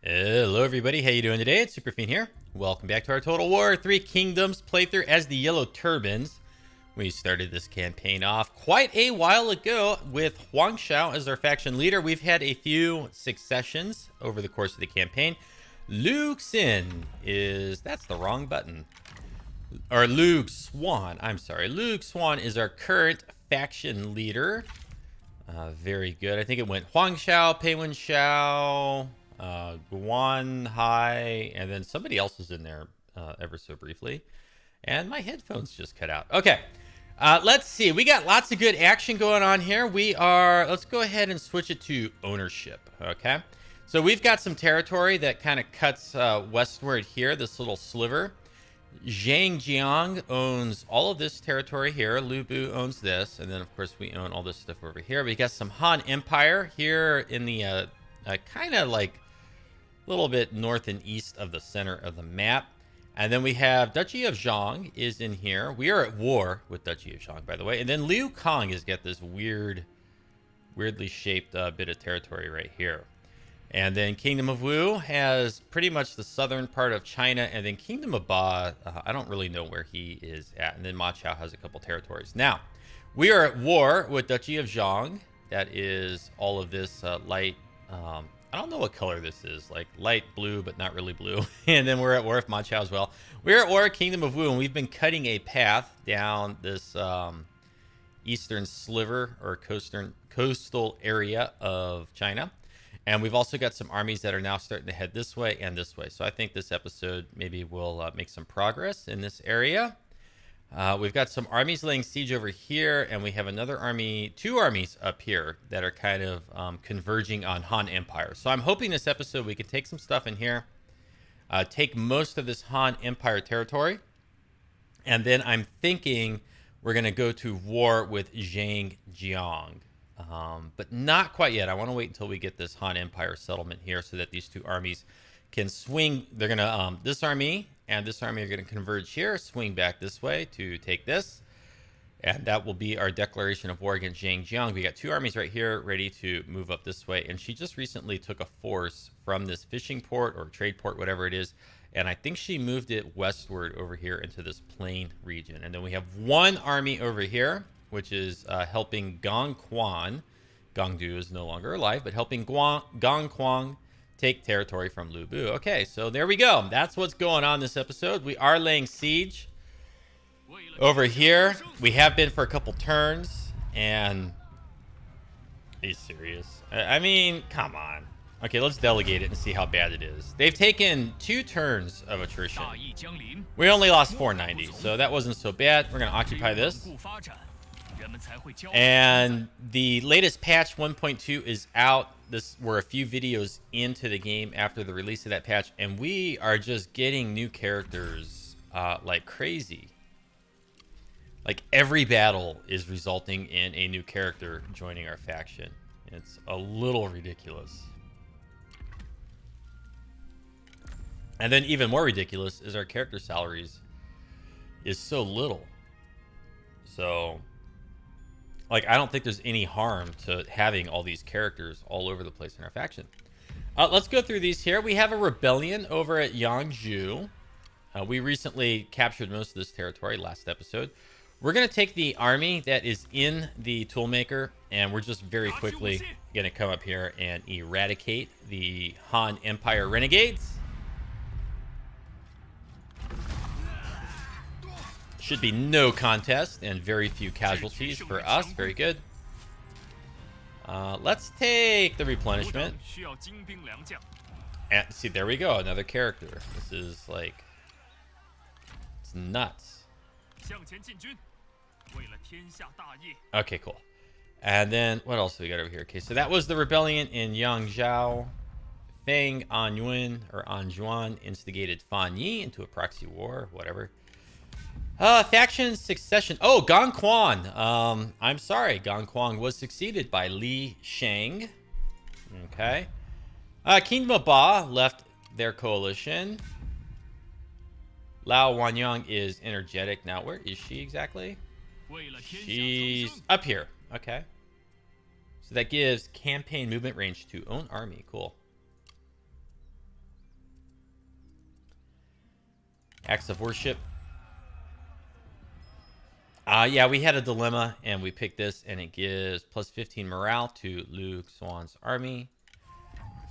Hello everybody, how you doing today? It's Superfiend here. Welcome back to our Total War 3 Kingdoms playthrough as the Yellow Turbans. We started this campaign off quite a while ago with Huang Shao as our faction leader. We've had a few successions over the course of the campaign. Luke Sin is... that's the wrong button. Or Luke Swan, I'm sorry. Luke Swan is our current faction leader. Very good. I think it went Huang Shao, Pei Wen Shao... Guan Hai, and then somebody else was in there ever so briefly, and my headphones just cut out. Okay, let's see. We got lots of good action going on here. Let's go ahead and switch it to ownership. Okay, so we've got some territory that kind of cuts westward here, this little sliver. Zheng Jiang owns all of this territory here. Lu Bu owns this, and then of course we own all this stuff over here. We got some Han Empire here in the kind of like a little bit north and east of the center of the map. And then we have Duchy of Zhang is in here. We are at war with Duchy of Zhang, by the way. And then Liu Kang has got this weirdly shaped bit of territory right here. And then Kingdom of Wu has pretty much the southern part of China. And then Kingdom of Ba, I don't really know where he is at. And then Ma Chao has a couple territories. Now, we are at war with Duchy of Zhang. That is all of this light... I don't know what color this is, like light blue, but not really blue. And then we're at war with Ma Chao as well. We're at war with Kingdom of Wu, and we've been cutting a path down this eastern sliver or coastal area of China. And we've also got some armies that are now starting to head this way and this way. So I think this episode maybe will make some progress in this area. We've got some armies laying siege over here, and we have another army, two armies up here that are kind of converging on Han Empire. So I'm hoping this episode we can take some stuff in here, take most of this Han Empire territory, and then I'm thinking we're going to go to war with Zheng Jiang. But not quite yet. I want to wait until we get this Han Empire settlement here so that these two armies can swing. They're going to, this army and this army are going to converge here, swing back this way to take this. And that will be our declaration of war against Zheng Jiang. We got two armies right here ready to move up this way. And she just recently took a force from this fishing port or trade port, whatever it is. And I think she moved it westward over here into this plain region. And then we have one army over here, which is helping Gong Quan. Gong Du is no longer alive, but helping Gong Quan take territory from Lu Bu. Okay, so there we go. That's what's going on this episode. We are laying siege over here. We have been for a couple turns, and he's serious. I mean, come on. Okay, let's delegate it and see how bad it is. They've taken 2 turns of attrition. We only lost 490, so that wasn't so bad. We're going to occupy this. And the latest patch 1.2 is out. We're a few videos into the game after the release of that patch, and we are just getting new characters like crazy. Like every battle is resulting in a new character joining our faction. It's a little ridiculous. And then even more ridiculous is our character salaries is so little. So... like, I don't think there's any harm to having all these characters all over the place in our faction. Let's go through these here. We have a rebellion over at Yangzhou. We recently captured most of this territory last episode. We're going to take the army that is in the toolmaker, and we're just very quickly going to come up here and eradicate the Han Empire renegades. Should be no contest and very few casualties for us. Very good. Let's take the replenishment. And see, there we go. Another character. This is like... it's nuts. Okay, cool. And then what else do we got over here? Okay, so that was the rebellion in Yangzhou. Feng Anjuan instigated Fan Yi into a proxy war, whatever. Faction succession. Oh, Gong Quan. I'm sorry. Gong Quan was succeeded by Li Shang. Okay. Kingdom of Ba left their coalition. Lao Wanyang is energetic. Now, where is she exactly? She's up here. Okay. So that gives campaign movement range to own army. Cool. Acts of worship. Yeah, we had a dilemma, and we picked this, and it gives plus 15 morale to Lu Xuan's army.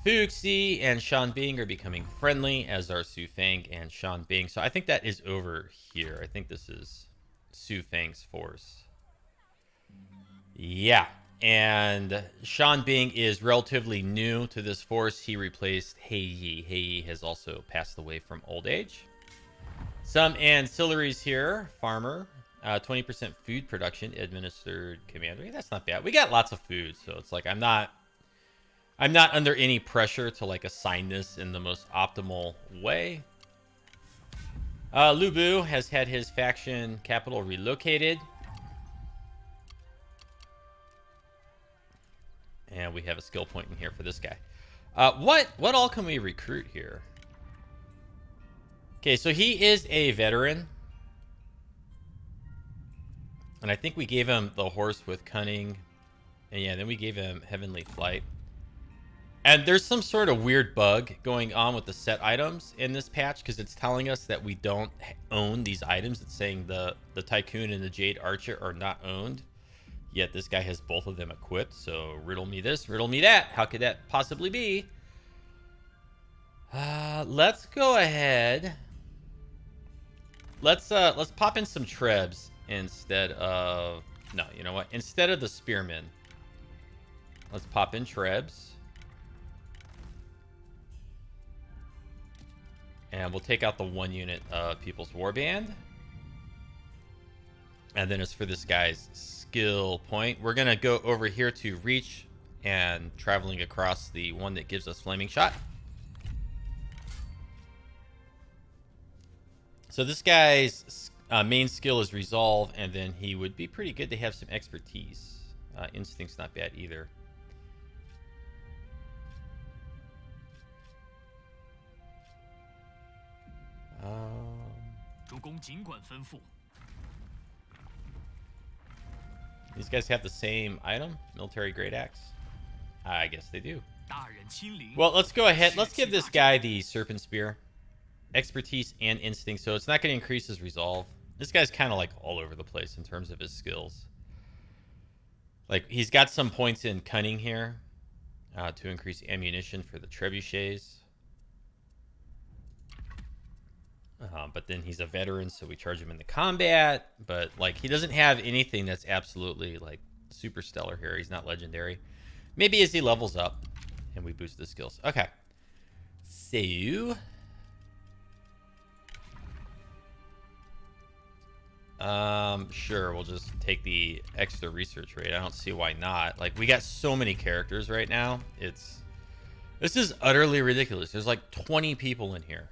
Fuxi and Shan Bing are becoming friendly, as are Su Feng and Shan Bing. So I think that is over here. I think this is Su Feng's force. Yeah, and Shan Bing is relatively new to this force. He replaced Hei Yi. Hei Yi has also passed away from old age. Some ancillaries here. Farmer. 20% food production. Administered commander. That's not bad. We got lots of food, so it's like I'm not under any pressure to like assign this in the most optimal way. Lu Bu has had his faction capital relocated. And we have a skill point in here for this guy. What all can we recruit here? Okay, so he is a veteran. And I think we gave him the horse with cunning. And yeah, then we gave him heavenly flight. And there's some sort of weird bug going on with the set items in this patch because it's telling us that we don't own these items. It's saying the Tycoon and the Jade Archer are not owned. Yet this guy has both of them equipped. So riddle me this, riddle me that. How could that possibly be? Let's go ahead. Let's pop in some Trebs instead of... No, you know what? Instead of the Spearmen, let's pop in Trebs. And we'll take out the 1 unit of People's Warband. And then as for this guy's skill point, we're going to go over here to Reach and traveling across the one that gives us Flaming Shot. So this guy's main skill is Resolve, and then he would be pretty good to have some expertise. Instinct's not bad either. These guys have the same item, military great axe. I guess they do. Well, let's go ahead. Let's give this guy the Serpent Spear. Expertise and instinct, so it's not going to increase his resolve. This guy's kind of like all over the place in terms of his skills. Like, he's got some points in cunning here to increase ammunition for the trebuchets. But then he's a veteran, so we charge him in the combat. But, like, he doesn't have anything that's absolutely, like, super stellar here. He's not legendary. Maybe as he levels up and we boost the skills. Okay. So... sure, we'll just take the extra research rate. I don't see why not. Like, we got so many characters right now. This is utterly ridiculous. There's like 20 people in here.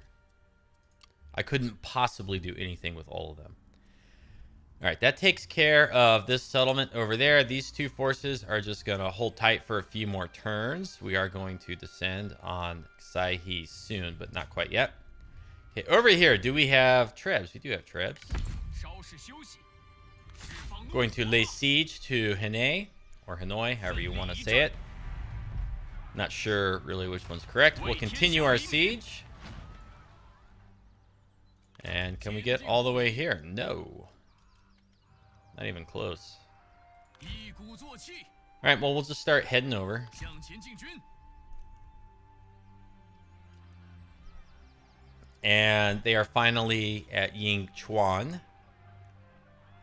I couldn't possibly do anything with all of them. All right, that takes care of this settlement over there. These two forces are just going to hold tight for a few more turns. We are going to descend on Saihe soon, but not quite yet. Okay, over here, do we have Trebs? We do have Trebs. Going to lay siege to Hanoi, or Hanoi, however you want to say it. Not sure really which one's correct. We'll continue our siege. And can we get all the way here? No. Not even close. Alright, well, we'll just start heading over. And they are finally at Yingchuan.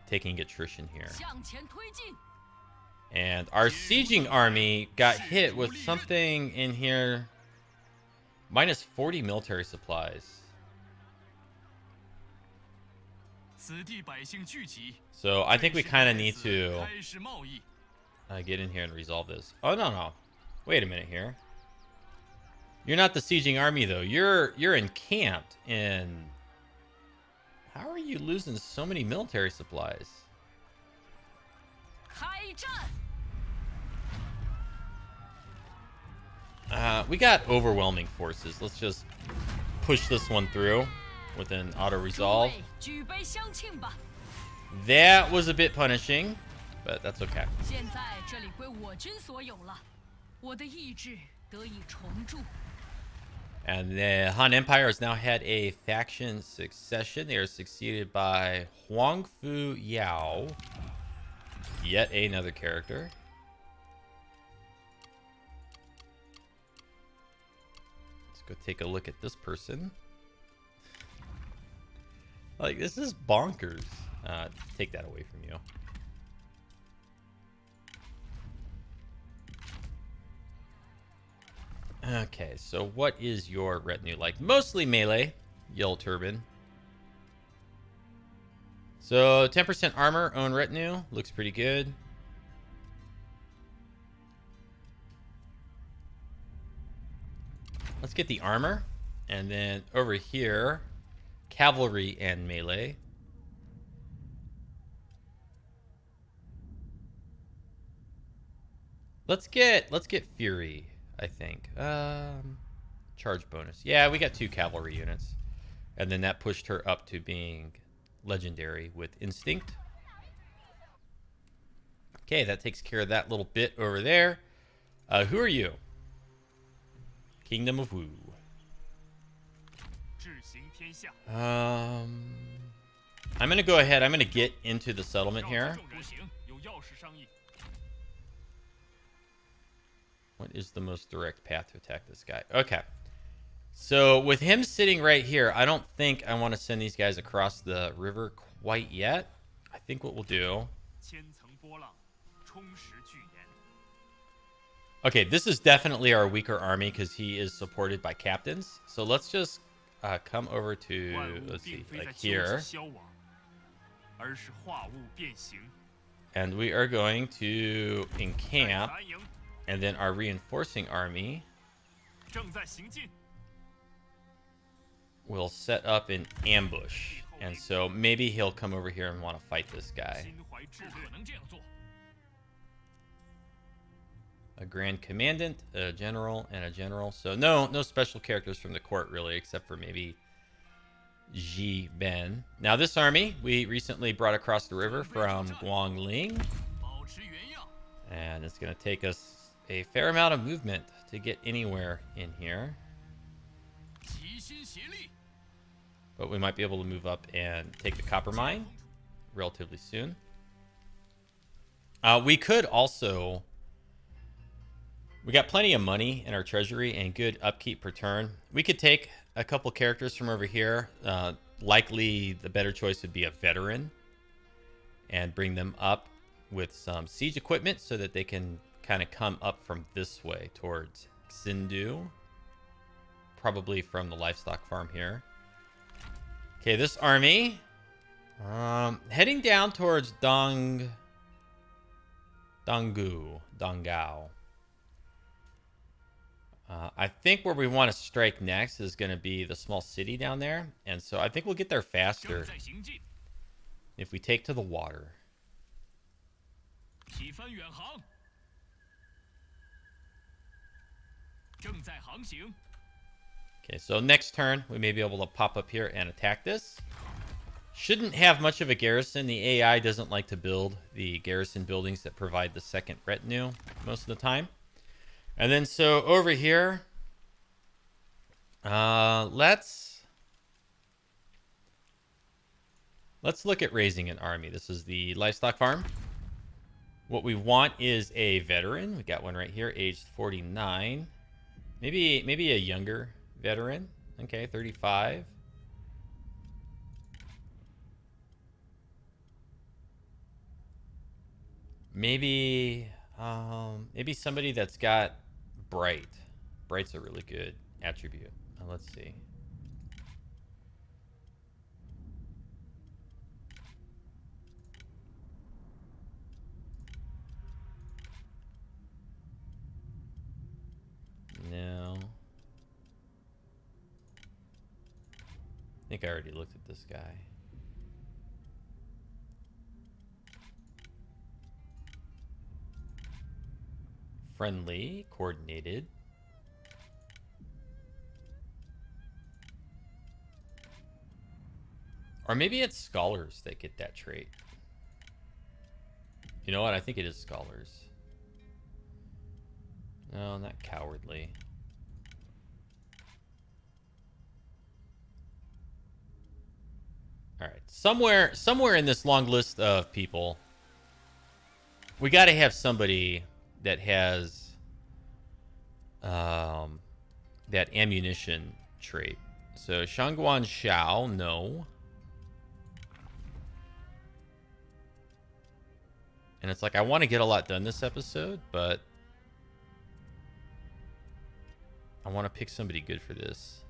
Taking attrition here. And our sieging army got hit with something in here. Minus 40 military supplies. So I think we kind of need to get in here and resolve this. Oh, no. Wait a minute here. You're not the sieging army, though. You're encamped in... How are you losing so many military supplies? We got overwhelming forces. Let's just push this one through with an auto resolve. That was a bit punishing, but that's okay. And the Han Empire has now had a faction succession. They are succeeded by Huang Yao. Yet another character. Let's go take a look at this person. Like, this is bonkers. Take that away from you. Okay, so what is your retinue like? Mostly melee, Yellow Turban. So 10% armor, own retinue. Looks pretty good. Let's get the armor. And then over here, cavalry and melee. Let's get Fury, I think. Charge bonus. Yeah, we got 2 cavalry units. And then that pushed her up to being legendary with instinct. Okay, that takes care of that little bit over there. Who are you? Kingdom of Wu. I'm gonna go ahead. I'm gonna get into the settlement here. What is the most direct path to attack this guy? Okay. So with him sitting right here, I don't think I want to send these guys across the river quite yet. I think what we'll do... Okay, this is definitely our weaker army because he is supported by captains. So let's just come over to, let's see, like here. And we are going to encamp. And then our reinforcing army will set up an ambush. And so maybe he'll come over here and want to fight this guy. A Grand Commandant, a General, and a General. So no special characters from the court, really, except for maybe Ji Ben. Now, this army we recently brought across the river from Guangling. And it's going to take us a fair amount of movement to get anywhere in here. But we might be able to move up and take the copper mine relatively soon. We could also... We got plenty of money in our treasury and good upkeep per turn. We could take a couple characters from over here. Likely the better choice would be a veteran. And bring them up with some siege equipment so that they can kind of come up from this way towards Xindu. Probably from the livestock farm here. Okay, this army heading down towards Dongao. I think where we want to strike next is going to be the small city down there. And so I think we'll get there faster if we take to the water. Okay, so next turn, we may be able to pop up here and attack this. Shouldn't have much of a garrison. The AI doesn't like to build the garrison buildings that provide the second retinue most of the time. And then so over here, let's look at raising an army. This is the livestock farm. What we want is a veteran. We got one right here, aged 49. Maybe a younger veteran. Okay, 35. Maybe somebody that's got bright. Bright's a really good attribute. Let's see. No. I think I already looked at this guy. Friendly, coordinated. Or maybe it's scholars that get that trait. You know what? I think it is scholars. No, not cowardly. All right, somewhere in this long list of people, we got to have somebody that has that ammunition trait. So Huang Shao, no. And it's like, I want to get a lot done this episode, but I want to pick somebody good for this.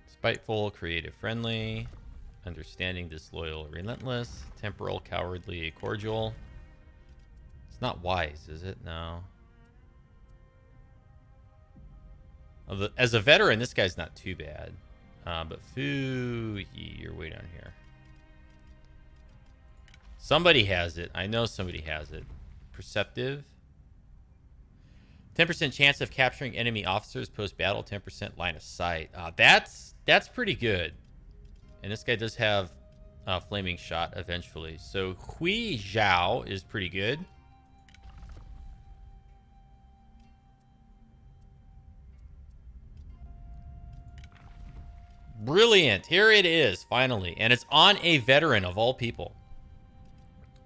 Spiteful, creative, friendly, understanding, disloyal, relentless, temporal, cowardly, cordial. It's not wise, is it? No. As a veteran, this guy's not too bad. But Fu, you're way down here. Somebody has it. I know somebody has it. Perceptive. 10% chance of capturing enemy officers post-battle. 10% line of sight. That's pretty good. And this guy does have flaming shot eventually. So Huang Shao is pretty good. Brilliant. Here it is, finally. And it's on a veteran of all people.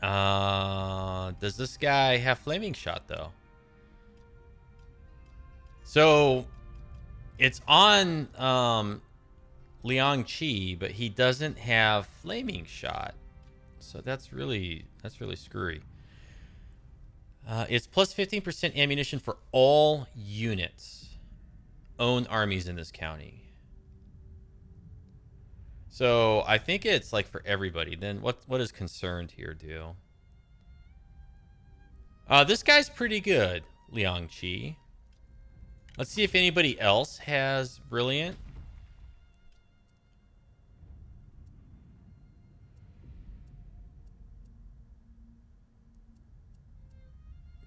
Does this guy have flaming shot, though? So, it's on Liang Qi, but he doesn't have flaming shot. So that's really screwy. It's plus 15% ammunition for all units. Own armies in this county. So I think it's like for everybody. Then what does concerned here do? This guy's pretty good, Liang Qi. Let's see if anybody else has brilliant.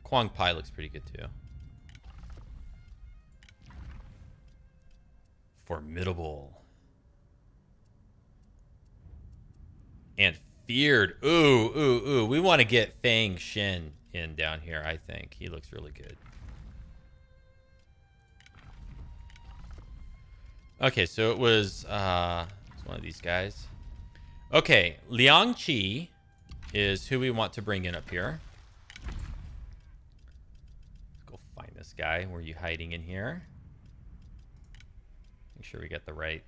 Huang Pai looks pretty good too. Formidable. And feared. Ooh. We want to get Fang Shen in down here, I think. He looks really good. Okay, so it was one of these guys. Okay, Liang Qi is who we want to bring in up here. Let's go find this guy. Where are you hiding in here? Make sure we get the right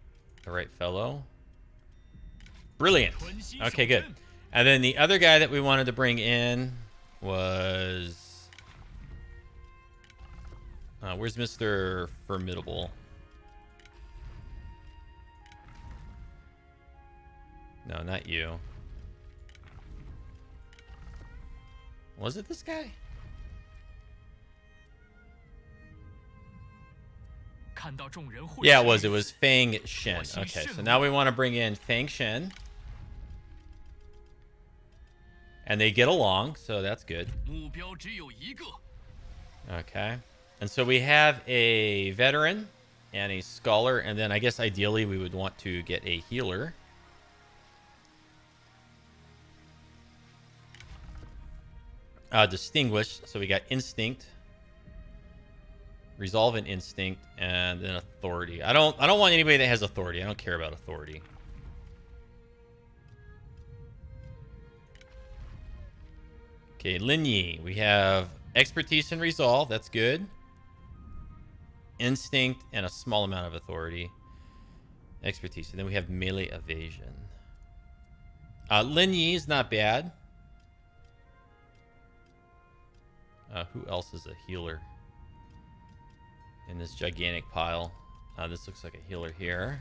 fellow. Brilliant. Okay, good. And then the other guy that we wanted to bring in was... where's Mr. Formidable? No, not you. Was it this guy? Yeah, it was. It was Fang Shen. Okay, so now we want to bring in Fang Shen. And they get along, so that's good. Okay. And so we have a veteran and a scholar, and then I guess ideally we would want to get a healer. Distinguished. So we got instinct, resolve and instinct, and then authority. I don't want anybody that has authority. I don't care about authority. Okay, Lin Yi. We have expertise and resolve. That's good. Instinct and a small amount of authority. Expertise. And then we have melee evasion. Lin Yi is not bad. Who else is a healer in this gigantic pile? This looks like a healer here.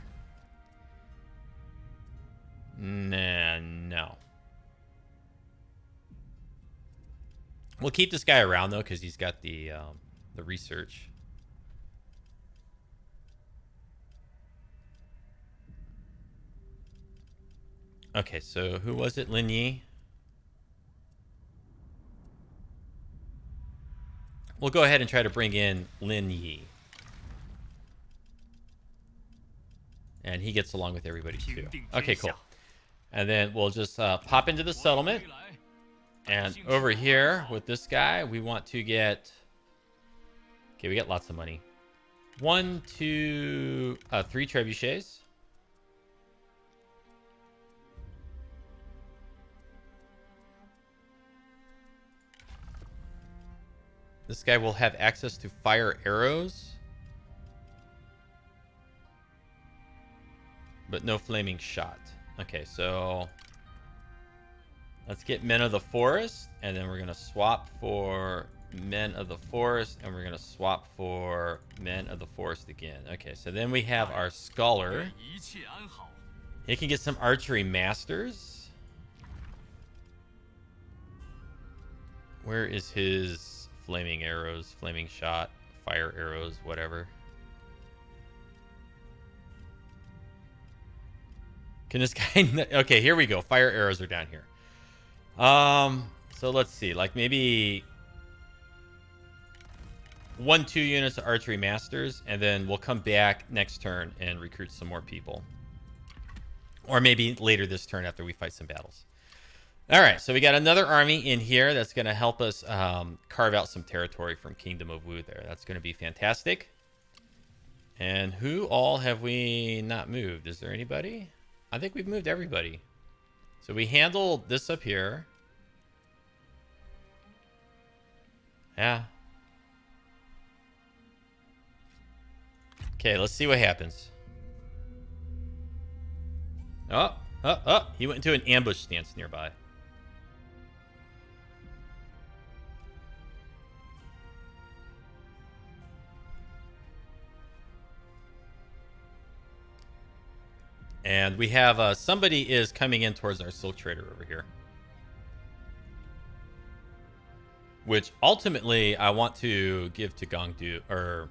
Nah, no. We'll keep this guy around though, because he's got the research. Okay, so who was it? Lin Yi. We'll go ahead and try to bring in Lin Yi. And he gets along with everybody too. Okay, cool. And then we'll just pop into the settlement. And over here with this guy, we want to get... Okay, we got lots of money. 1, 2, 3 trebuchets. This guy will have access to fire arrows, but no flaming shot. Okay, so let's get Men of the Forest, and then we're going to swap for Men of the Forest, and we're going to swap for Men of the Forest again. Okay, so then we have our Scholar. He can get some Archery Masters. Where is his flaming arrows, flaming shot, fire arrows, whatever? Can this guy... Okay, here we go. Fire arrows are down here. So let's see. Like maybe 1, 2 units of Archery Masters, and then we'll come back next turn and recruit some more people. Or maybe later this turn after we fight some battles. All right, so we got another army in here that's going to help us carve out some territory from Kingdom of Wu there. That's going to be fantastic. And who all have we not moved? Is there anybody? I think we've moved everybody. So we handled this up here. Yeah. Okay, let's see what happens. Oh. He went into an ambush stance nearby. And we have somebody is coming in towards our Silk Trader over here. Which ultimately I want to give to Gongdu, or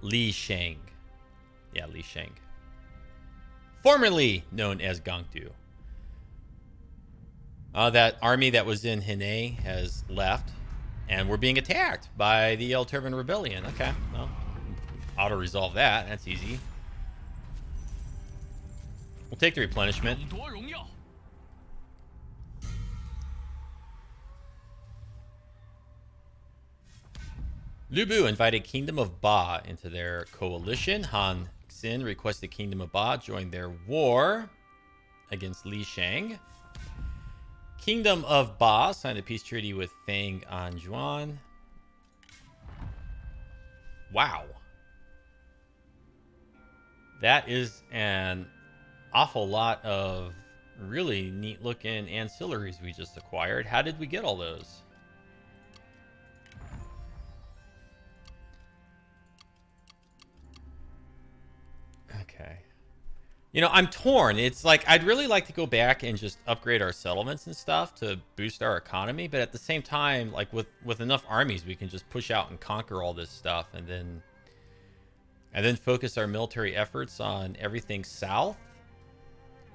Li Shang. Yeah, Li Shang. Formerly known as Gongdu. That army that was in Hine has left. And we're being attacked by the El Turban Rebellion. Okay, well, auto-resolve that. That's easy. We'll take the replenishment. Lu Bu invited Kingdom of Ba into their coalition. Han Xin requested Kingdom of Ba join their war against Li Shang. Kingdom of Ba signed a peace treaty with Fang Anjuan. Wow. That is an awful lot of really neat looking ancillaries we just acquired. How did we get all those? Okay. You know, I'm torn. It's like I'd really like to go back and just upgrade our settlements and stuff to boost our economy, but at the same time, like with enough armies, we can just push out and conquer all this stuff and then focus our military efforts on everything south,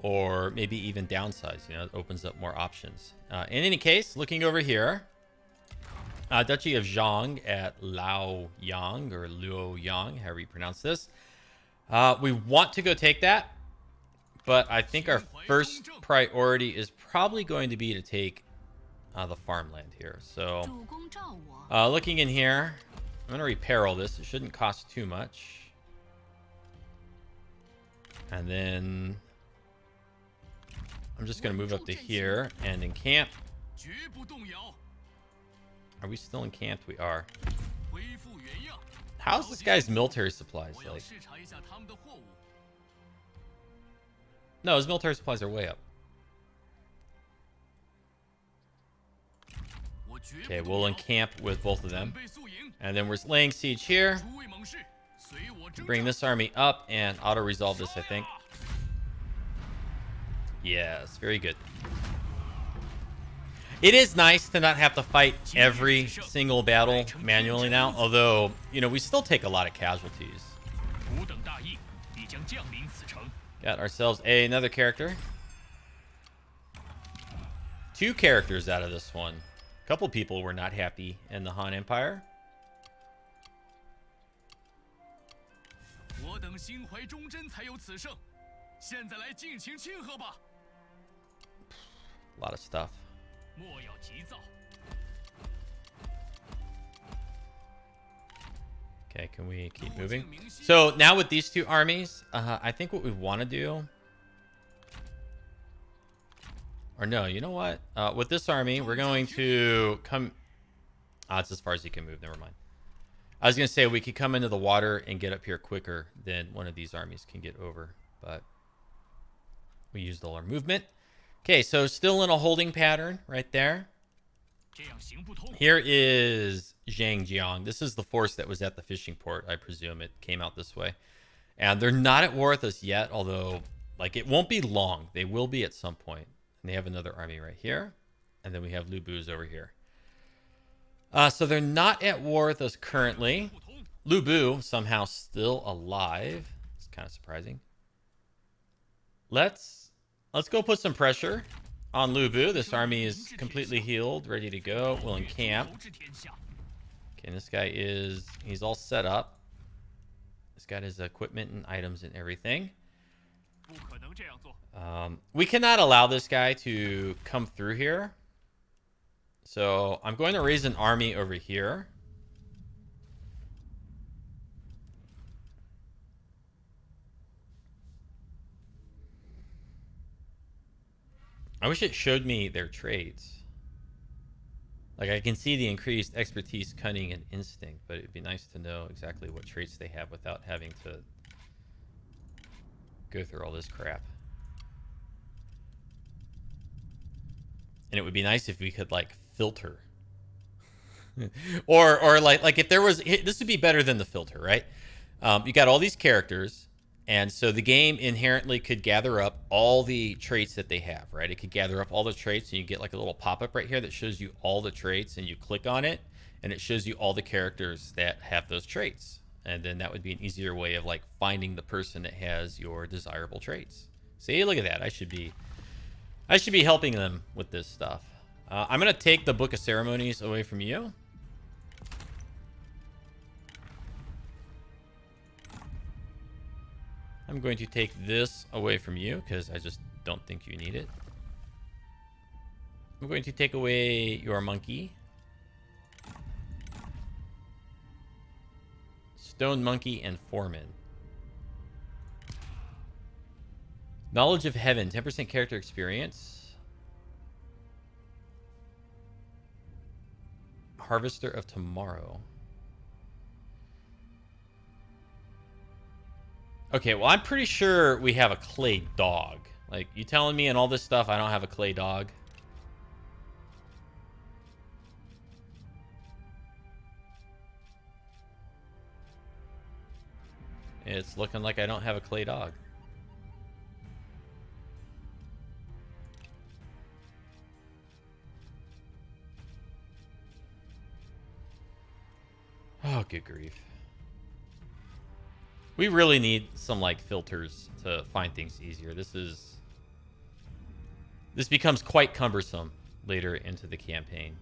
or maybe even downsize. You know, it opens up more options. In any case, looking over here, Duchy of Zhang at Laoyang, or Luoyang, however you pronounce this. We want to go take that, but I think our first priority is probably going to be to take the farmland here. So looking in here, I'm going to repair all this. It shouldn't cost too much. And then I'm just going to move up to here and encamp. Are we still encamped? We are. How's this guy's military supplies like? No, his military supplies are way up. Okay, we'll encamp with both of them. And then we're laying siege here. Bring this army up and auto-resolve this, I think. Yes, very good. It is nice to not have to fight every single battle manually now, although, you know, we still take a lot of casualties. Got ourselves another character. 2 characters out of this one. A couple people were not happy in the Han Empire. A lot of stuff. Okay, can we keep moving? So now with these two armies, I think what we want to do... Or no, you know what? With this army, we're going to come... it's as far as you can move. Never mind. I was going to say we could come into the water and get up here quicker than one of these armies can get over. But we used all our movement. Okay, so still in a holding pattern right there. Here is Zheng Jiang. This is the force that was at the fishing port. I presume it came out this way. And they're not at war with us yet, although like it won't be long. They will be at some point. And they have another army right here. And then we have Lu Bu's over here. So they're not at war with us currently. Lu Bu somehow still alive. It's kind of surprising. Let's go put some pressure on Lu Bu. This army is completely healed, ready to go. Will encamp. Okay, and this guy he's all set up. He's got his equipment and items and everything. We cannot allow this guy to come through here. So I'm going to raise an army over here. I wish it showed me their traits. Like I can see the increased expertise, cunning, and instinct, but it'd be nice to know exactly what traits they have without having to go through all this crap. And it would be nice if we could like filter. or like if there was, this would be better than the filter, right? You got all these characters. And so the game inherently could gather up all the traits that they have, right? It could gather up all the traits, and you get like a little pop-up right here that shows you all the traits, and you click on it, and it shows you all the characters that have those traits. And then that would be an easier way of like finding the person that has your desirable traits. See, look at that. I should be helping them with this stuff. I'm going to take the Book of Ceremonies away from you. I'm going to take this away from you because I just don't think you need it. I'm going to take away your monkey. Stone monkey and foreman. Knowledge of heaven, 10% character experience. Harvester of tomorrow. Okay, well, I'm pretty sure we have a clay dog. Like, you telling me in all this stuff I don't have a clay dog? It's looking like I don't have a clay dog. Oh, good grief. We really need some like filters to find things easier. This becomes quite cumbersome later into the campaign.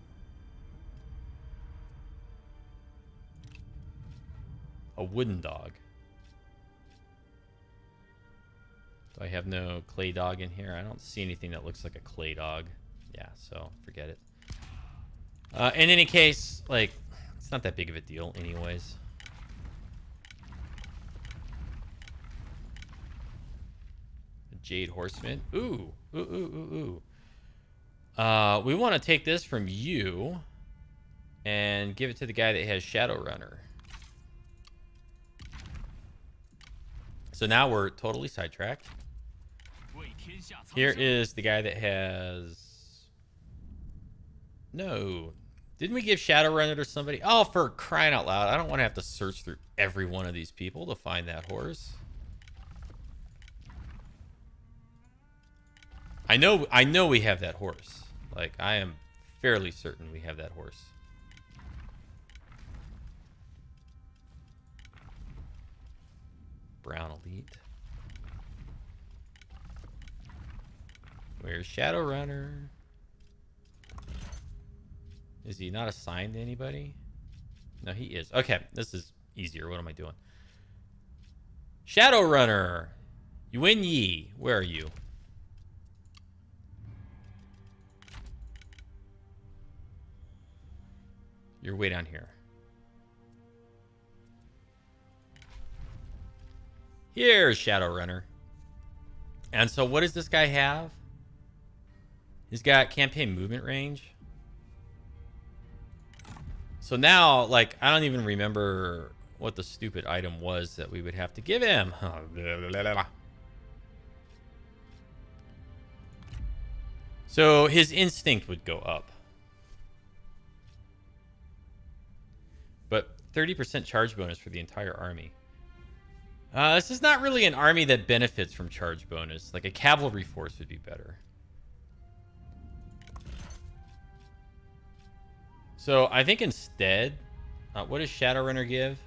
A wooden dog. Do I have no clay dog in here? I don't see anything that looks like a clay dog. Yeah, so forget it. In any case, like, it's not that big of a deal anyways. Jade Horseman. Ooh. Ooh, ooh, ooh, ooh. We want to take this from you and give it to the guy that has Shadowrunner. So now we're totally sidetracked. Here is the guy that has... No. Didn't we give Shadowrunner to somebody? Oh, for crying out loud. I don't want to have to search through every one of these people to find that horse. I know we have that horse. Like, I am fairly certain we have that horse. Brown Elite. Where's Shadowrunner? Is he not assigned to anybody? No, he is. Okay, this is easier. What am I doing? Shadowrunner! Yuan Yi, where are you? You're way down here. Here's Shadowrunner. And so what does this guy have? He's got campaign movement range. So now, like, I don't even remember what the stupid item was that we would have to give him. So his instinct would go up. But 30% charge bonus for the entire army. This is not really an army that benefits from charge bonus. Like a cavalry force would be better. So I think instead, what does Shadowrunner give?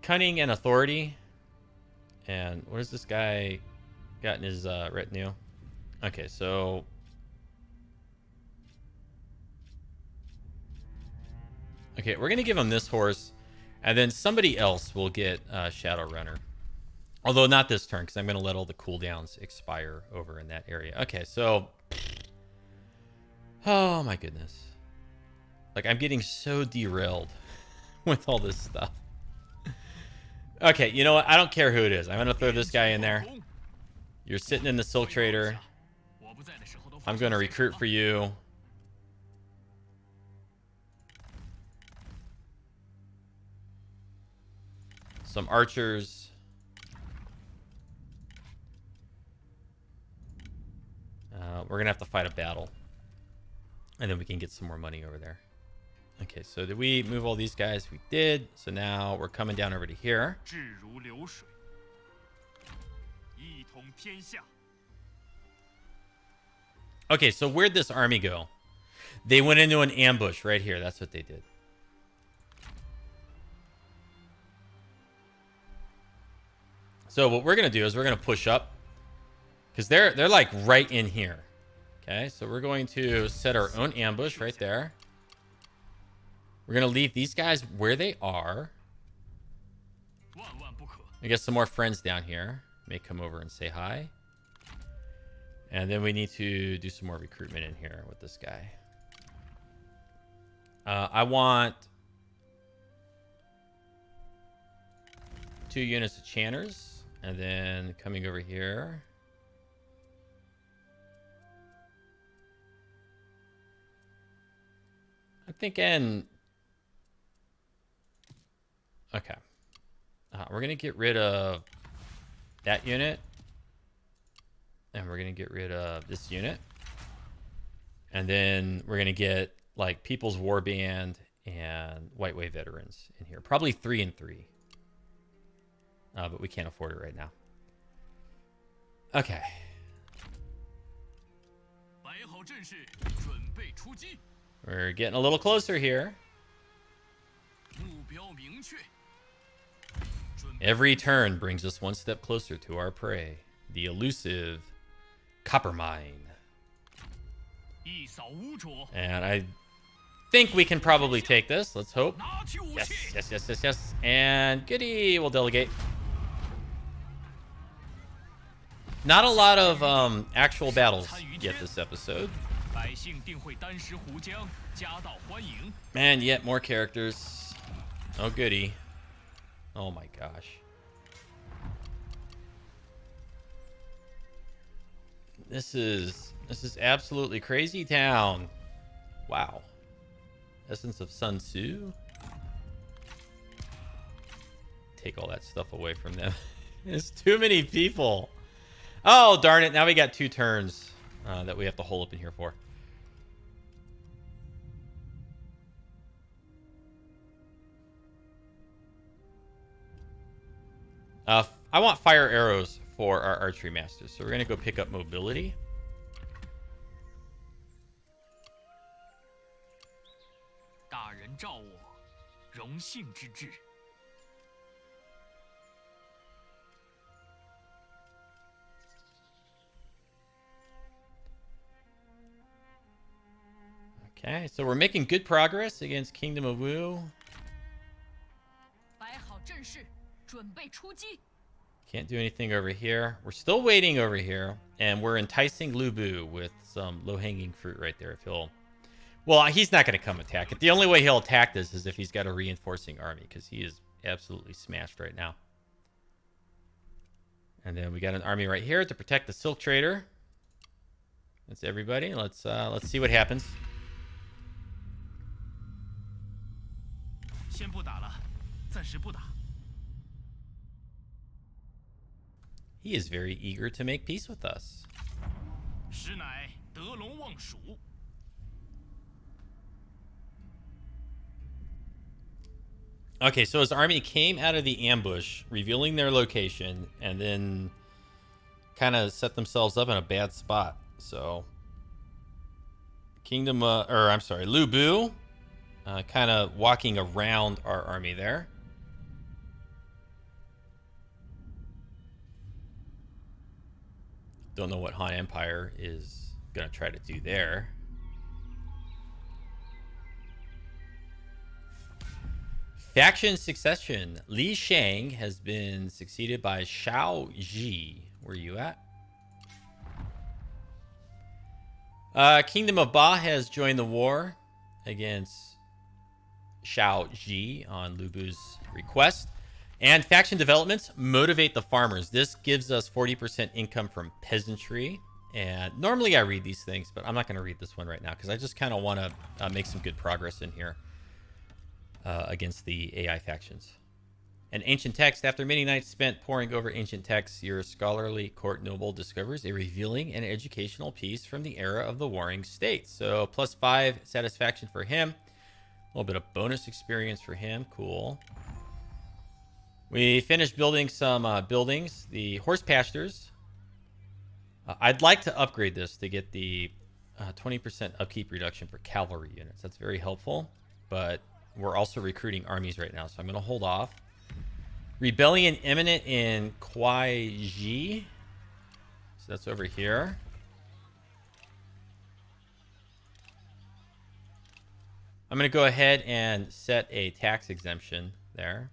Cunning and authority. And what does this guy got in his retinue? Okay, so okay, we're gonna give him this horse, and then somebody else will get Shadowrunner. Although not this turn, because I'm gonna let all the cooldowns expire over in that area. Okay, so oh my goodness. Like, I'm getting so derailed with all this stuff. Okay, you know what? I don't care who it is. I'm going to throw this guy in there. You're sitting in the Silk Trader. I'm going to recruit for you. Some archers. We're going to have to fight a battle. And then we can get some more money over there. Okay, so did we move all these guys? We did. So now we're coming down over to here. Okay, so where'd this army go? They went into an ambush right here. That's what they did. So what we're going to do is we're going to push up. Because they're like right in here. Okay, so we're going to set our own ambush right there. We're going to leave these guys where they are. I guess some more friends down here may come over and say hi. And then we need to do some more recruitment in here with this guy. I want 2 units of Channers. And then coming over here. I'm thinking... Okay. We're going to get rid of that unit. And we're going to get rid of this unit. And then we're going to get, like, People's Warband and White Wave Veterans in here. Probably 3 and 3. But we can't afford it right now. Okay. We're getting a little closer here. Every turn brings us one step closer to our prey. The elusive copper mine. And I think we can probably take this. Let's hope. Yes, yes, yes, yes, yes. And goody, we'll delegate. Not a lot of actual battles yet this episode. Man, yet more characters. Oh, goody. Oh my gosh. This is absolutely crazy town. Wow. Essence of Sun Tzu. Take all that stuff away from them. There's too many people. Oh, darn it. Now we got 2 turns that we have to hole up in here for. I want fire arrows for our archery masters. So we're going to go pick up mobility. Okay, so we're making good progress against Kingdom of Wu. Can't do anything over here. We're still waiting over here, and we're enticing Lu Bu with some low-hanging fruit right there. If he'll, well, he's not going to come attack it. The only way he'll attack this is if he's got a reinforcing army, because he is absolutely smashed right now. And then we got an army right here to protect the Silk Trader. That's everybody. Let's see what happens. He is very eager to make peace with us. Okay, so his army came out of the ambush, revealing their location, and then kind of set themselves up in a bad spot. So, Lu Bu, kind of walking around our army there. Don't know what Han Empire is going to try to do there. Faction succession. Li Shang has been succeeded by Shao Ji. Where are you at? Kingdom of Ba has joined the war against Shao Ji on Lu Bu's request. And faction developments motivate the farmers. This gives us 40% income from peasantry. And normally I read these things, but I'm not going to read this one right now because I just kind of want to make some good progress in here against the AI factions. An ancient text. After many nights spent poring over ancient texts, your scholarly court noble discovers a revealing and educational piece from the era of the warring states. So +5 satisfaction for him. A little bit of bonus experience for him. Cool. We finished building some buildings. The horse pastures. I'd like to upgrade this to get the 20% upkeep reduction for cavalry units. That's very helpful. But we're also recruiting armies right now, so I'm going to hold off. Rebellion imminent in Kuai Ji. So that's over here. I'm going to go ahead and set a tax exemption there.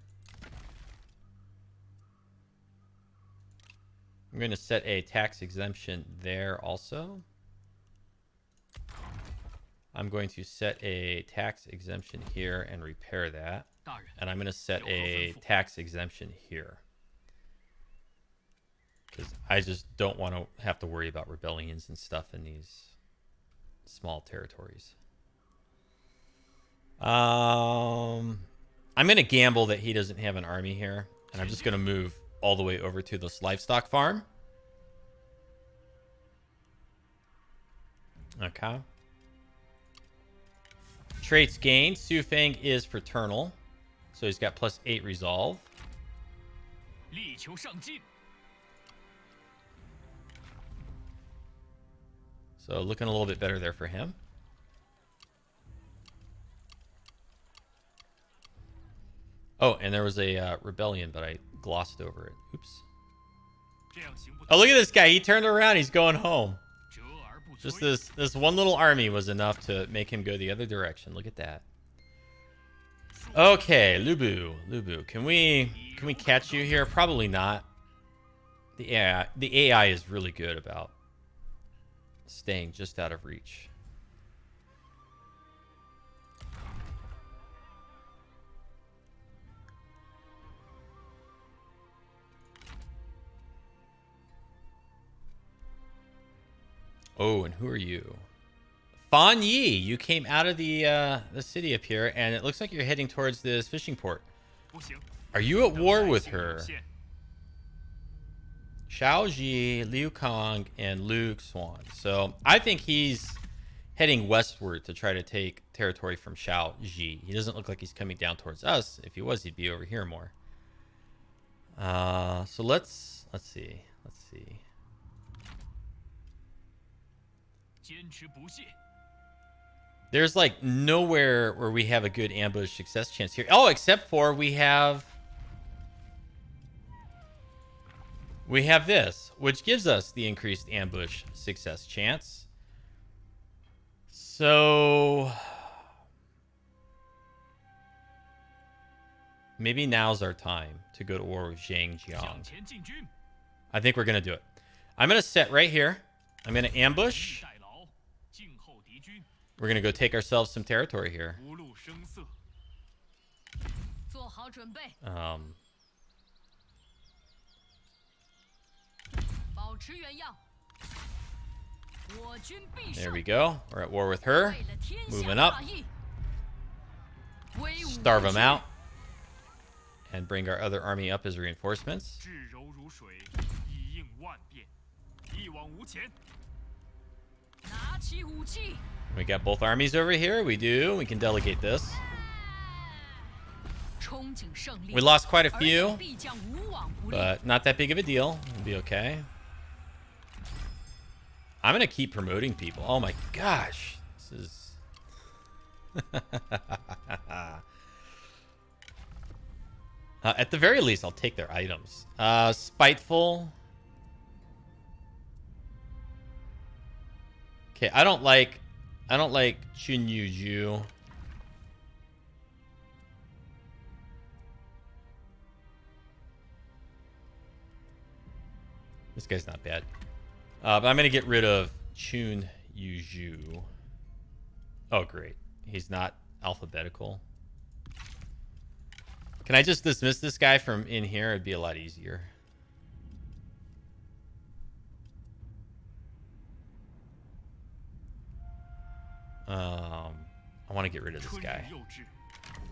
I'm going to set a tax exemption there also. I'm going to set a tax exemption here and repair that. And I'm going to set a tax exemption here. Because I just don't want to have to worry about rebellions and stuff in these small territories. I'm going to gamble that he doesn't have an army here. And I'm just going to move all the way over to this livestock farm. Okay. Traits gained. Su Feng is fraternal. So he's got +8 resolve. So looking a little bit better there for him. Oh, and there was a rebellion, but I glossed over it. Oops. Oh, look at this guy. He turned around. He's going home. Just this one little army was enough to make him go the other direction. Look at that. Okay, Lu Bu. Can we catch you here? Probably not. The AI is really good about staying just out of reach. Oh, and who are you? Fan Yi, you came out of the city up here, and it looks like you're heading towards this fishing port. Are you at war with her? Shao Ji, Liu Kong, and Lu Xuan. So I think he's heading westward to try to take territory from Shao Ji. He doesn't look like he's coming down towards us. If he was, he'd be over here more. So let's see. There's like nowhere where we have a good ambush success chance here. Oh, except for we have this, which gives us the increased ambush success chance. So maybe now's our time to go to war with Zheng Jiang. I think we're going to do it. I'm going to set right here. I'm going to ambush. We're going to go take ourselves some territory here. There we go. We're at war with her. Moving up. Starve them out. And bring our other army up as reinforcements. We got both armies over here. We do. We can delegate this. We lost quite a few, but not that big of a deal. It'll be okay. I'm going to keep promoting people. Oh my gosh. This is... at the very least, I'll take their items. Spiteful. Okay, I don't like Chun Yuju. This guy's not bad. But I'm going to get rid of Chun Yuju. Oh, great. He's not alphabetical. Can I just dismiss this guy from in here? It'd be a lot easier. I want to get rid of this guy.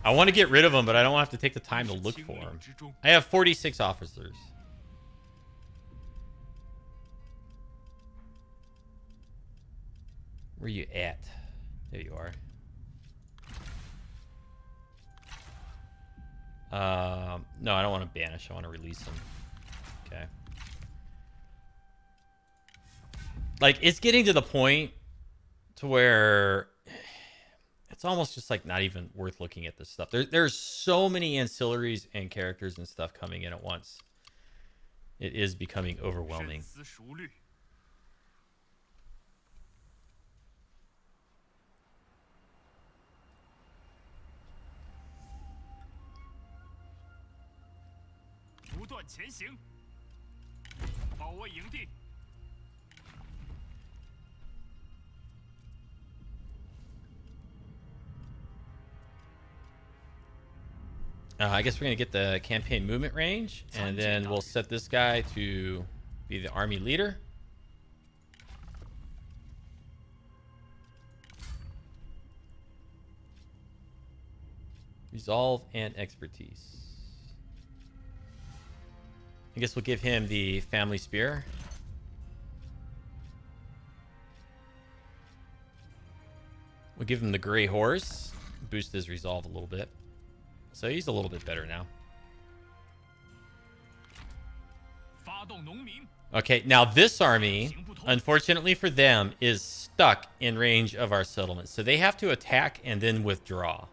I want to get rid of him, but I don't have to take the time to look for him. I have 46 officers. Where you at? There you are. No, I don't want to banish. I want to release him. Okay. Like, it's getting to the point to where it's almost just like not even worth looking at this stuff. There's so many ancillaries and characters and stuff coming in at once. It is becoming overwhelming. I guess we're going to get the campaign movement range, and then we'll set this guy to be the army leader. Resolve and expertise. I guess we'll give him the family spear. We'll give him the gray horse. Boost his resolve a little bit. So he's a little bit better now. Okay, now this army, unfortunately for them, is stuck in range of our settlement. So they have to attack and then withdraw.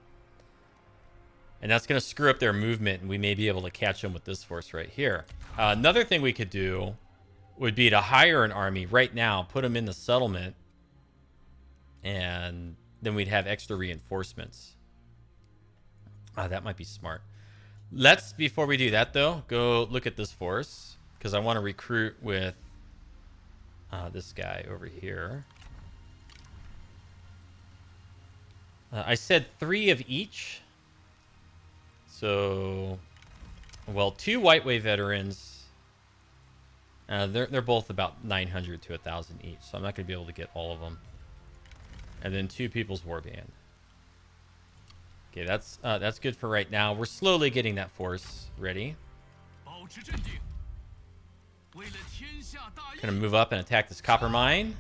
And that's going to screw up their movement, and we may be able to catch them with this force right here. Another thing we could do would be to hire an army right now, put them in the settlement, and then we'd have extra reinforcements. That might be smart. Let's, before we do that, though, go look at this force, because I want to recruit with this guy over here. I said 3 of each. So, well, 2 White Wave veterans. They're both about 900 to 1,000 each, so I'm not going to be able to get all of them. And then 2 People's Warband. Okay, that's good for right now. We're slowly getting that force ready. Gonna move up and attack this copper mine.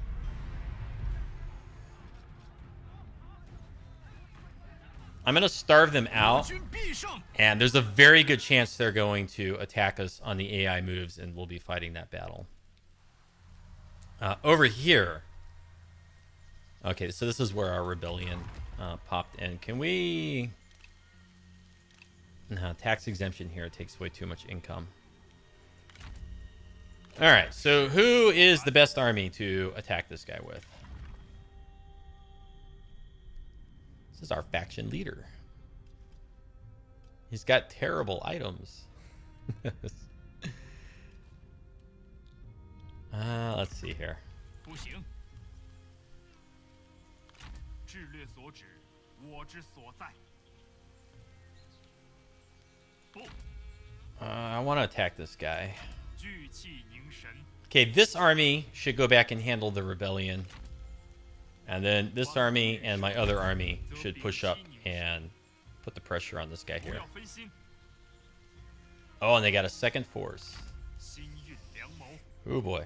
I'm gonna starve them out, and there's a very good chance they're going to attack us on the AI moves, and we'll be fighting that battle. Over here. Okay, so this is where our rebellion popped in. Can we... No, tax exemption here. It takes way too much income. All right, so who is the best army to attack this guy with? This is our faction leader. He's got terrible items. Let's see here. I want to attack this guy. Okay, this army should go back and handle the rebellion. And then this army and my other army should push up and put the pressure on this guy here. Oh, and they got a second force. Oh boy.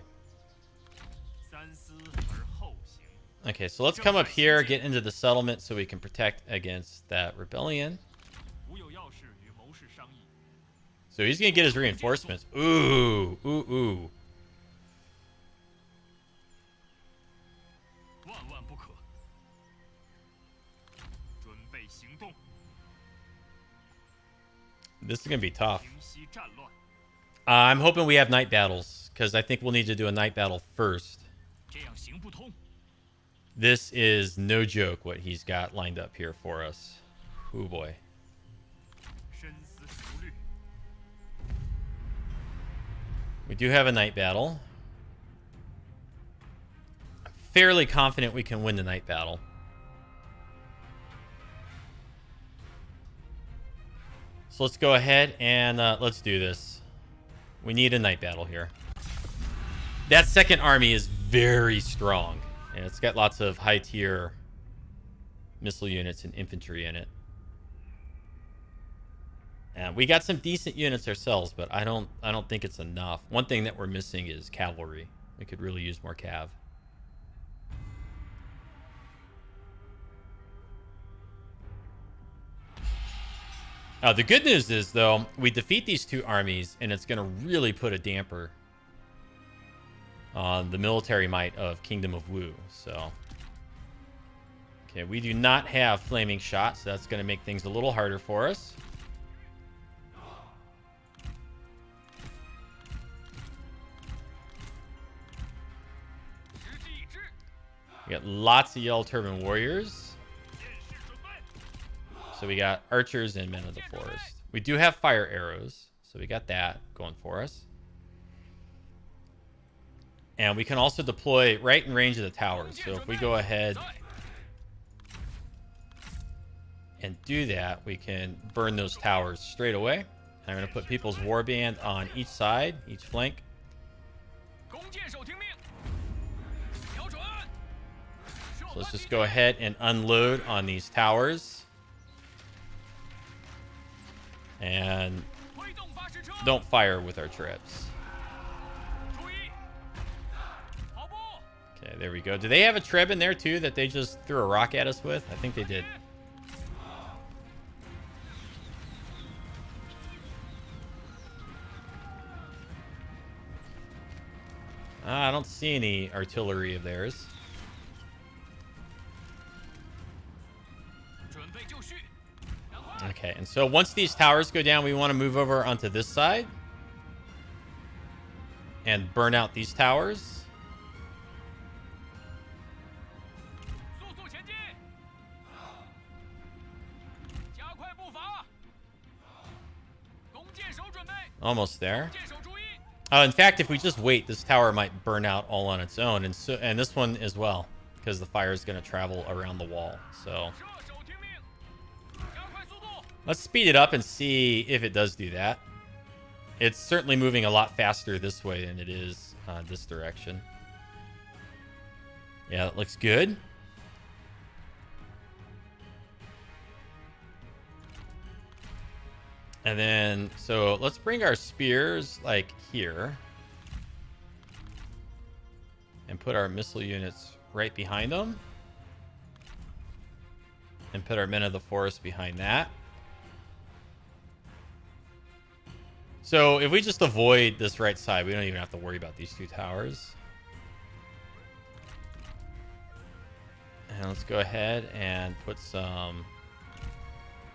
Okay, so let's come up here, get into the settlement so we can protect against that rebellion. So he's going to get his reinforcements. Ooh, ooh, ooh. This is going to be tough. I'm hoping we have night battles, because I think we'll need to do a night battle first. This is no joke what he's got lined up here for us. Oh boy. We do have a night battle. I'm fairly confident we can win the night battle. So let's go ahead and let's do this. We need a night battle here. That second army is very strong. And it's got lots of high tier missile units and infantry in it. And we got some decent units ourselves, but I don't think it's enough. One thing that we're missing is cavalry. We could really use more cav. The good news is, though, we defeat these two armies, and it's going to really put a damper on the military might of Kingdom of Wu. So, okay, we do not have flaming shots, so that's going to make things a little harder for us. We got lots of yellow turban warriors. So we got archers and men of the forest. We do have fire arrows, so we got that going for us. And we can also deploy right in range of the towers. So if we go ahead and do that, we can burn those towers straight away. I'm going to put People's Warband on each side, each flank. So let's just go ahead and unload on these towers. And don't fire with our trips. Okay, there we go. Do they have a treb in there too that they just threw a rock at us with? I think they did. I don't see any artillery of theirs. Okay, and so once these towers go down, we want to move over onto this side and burn out these towers. Almost there. In fact, if we just wait, this tower might burn out all on its own, and this one as well, because the fire is going to travel around the wall. So let's speed it up and see if it does do that. It's certainly moving a lot faster this way than it is this direction. Yeah, that looks good. And then, so let's bring our spears like here. And put our missile units right behind them. And put our men of the forest behind that. So if we just avoid this right side, we don't even have to worry about these two towers. And let's go ahead and put some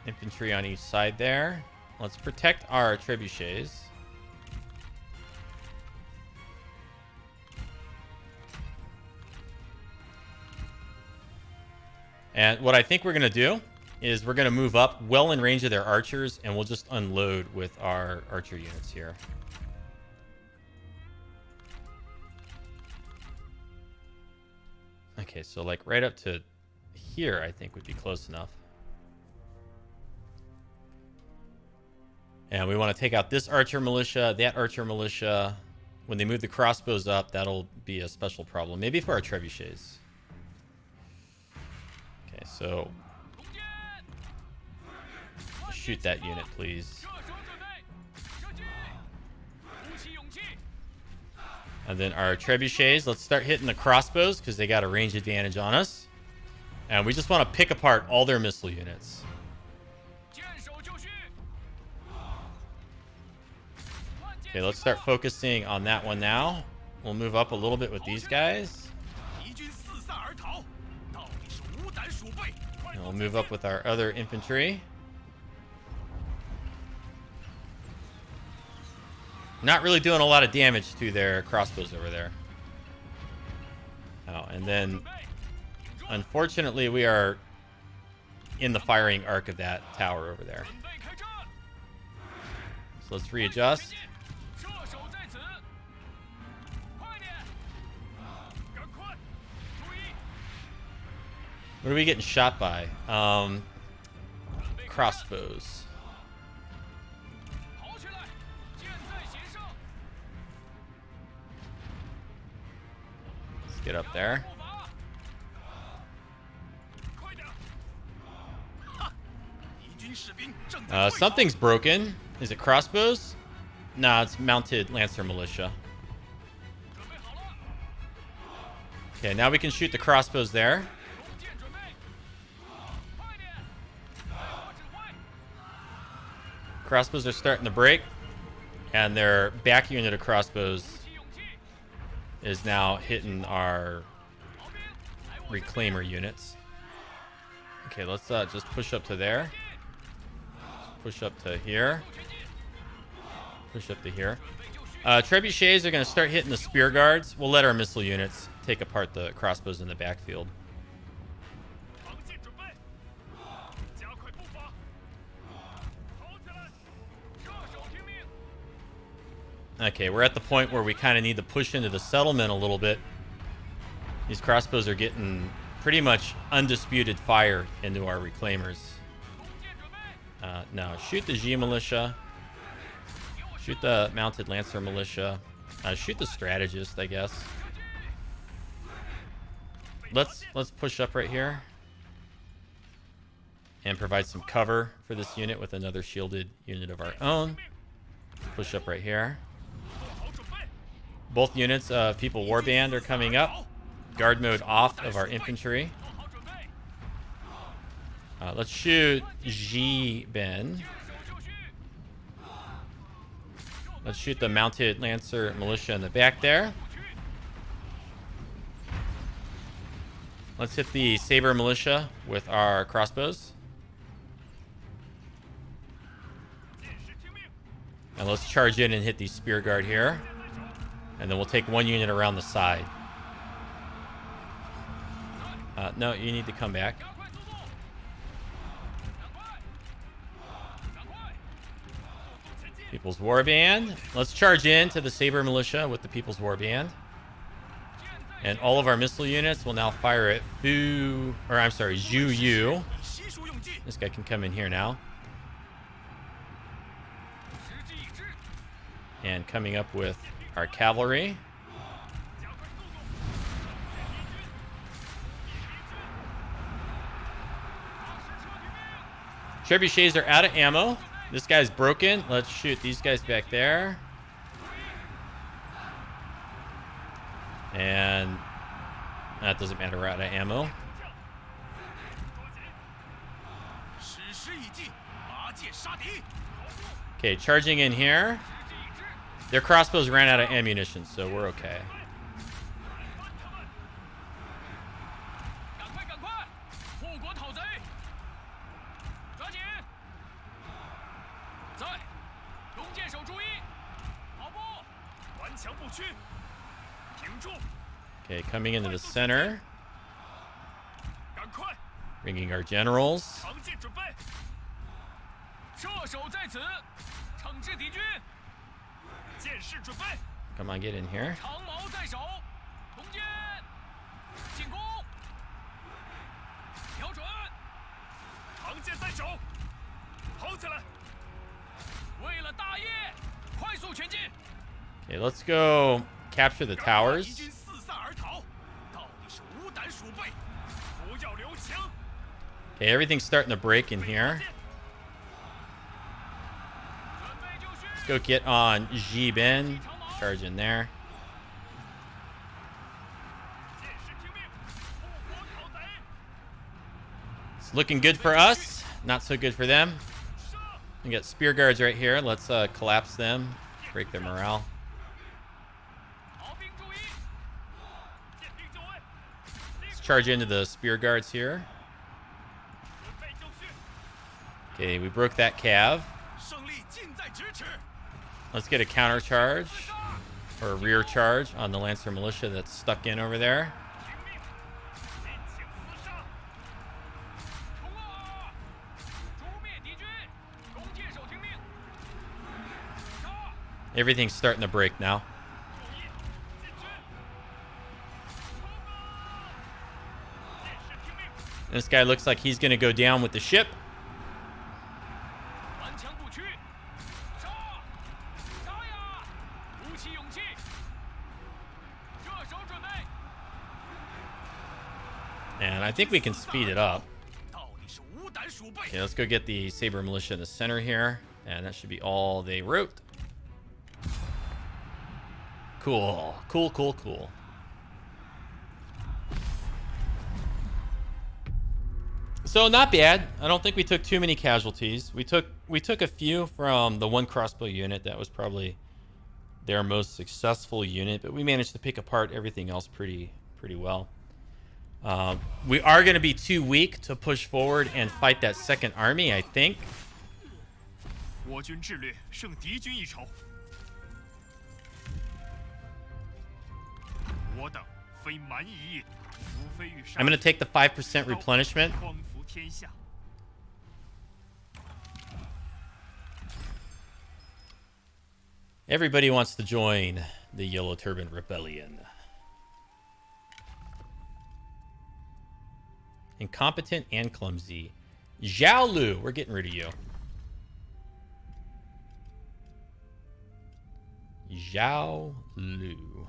infantry on each side there. Let's protect our trebuchets. And what I think we're going to do is we're going to move up well in range of their archers, and we'll just unload with our archer units here. Okay, so like right up to here, I think would be close enough. And we want to take out this archer militia, that archer militia. When they move the crossbows up, that'll be a special problem. Maybe for our trebuchets. Okay, so shoot that unit, please. And then our trebuchets, let's start hitting the crossbows because they got a range advantage on us. And we just want to pick apart all their missile units. Okay, let's start focusing on that one now. We'll move up a little bit with these guys. And we'll move up with our other infantry. Not really doing a lot of damage to their crossbows over there. Oh, and then, unfortunately, we are in the firing arc of that tower over there. So let's readjust. What are we getting shot by? Crossbows. Let's get up there. Something's broken. Is it crossbows? Nah, it's mounted Lancer militia. Okay, now we can shoot the crossbows there. Crossbows are starting to break, and their back unit of crossbows is now hitting our reclaimer units. Okay, let's just push up to there. Push up to here. Push up to here. Trebuchets are going to start hitting the spear guards. We'll let our missile units take apart the crossbows in the backfield. Okay, we're at the point where we kind of need to push into the settlement a little bit. These crossbows are getting pretty much undisputed fire into our reclaimers. No, shoot the G militia. Shoot the mounted Lancer militia. Shoot the strategist, I guess. Let's push up right here and provide some cover for this unit with another shielded unit of our own. Push up right here. Both units of People Warband are coming up. Guard mode off of our infantry. Let's shoot Ben. Let's shoot the mounted Lancer militia in the back there. Let's hit the Saber militia with our crossbows. And let's charge in and hit the spear guard here. And then we'll take one unit around the side. No, you need to come back. People's Warband. Let's charge in to the Saber militia with the People's Warband. And all of our missile units will now fire at Zhu Yu. This guy can come in here now. And coming up with our cavalry. Trebuchets are out of ammo. This guy's broken. Let's shoot these guys back there. And that doesn't matter, we're out of ammo. Okay, charging in here. Their crossbows ran out of ammunition, so we're okay. Okay, coming into the center. Bringing our generals. Come on, get in here. Okay, let's go capture the towers. Okay, everything's starting to break in here. Let's go get on Jiben. Charge in there. It's looking good for us. Not so good for them. We got spear guards right here. Let's collapse them. Break their morale. Let's charge into the spear guards here. Okay, we broke that cav. Let's get a counter charge or a rear charge on the Lancer militia that's stuck in over there. Everything's starting to break now. This guy looks like he's going to go down with the ship. And I think we can speed it up. Okay, let's go get the Saber Militia in the center here. And that should be all they wrote. Cool. Cool, cool, cool. So not bad. I don't think we took too many casualties. We took a few from the one crossbow unit. That was probably their most successful unit, but we managed to pick apart everything else pretty well. We are going to be too weak to push forward and fight that second army, I think. I'm going to take the 5% replenishment. Everybody wants to join the Yellow Turban Rebellion. Incompetent and clumsy. Zhao Lu, we're getting rid of you. Zhao Lu.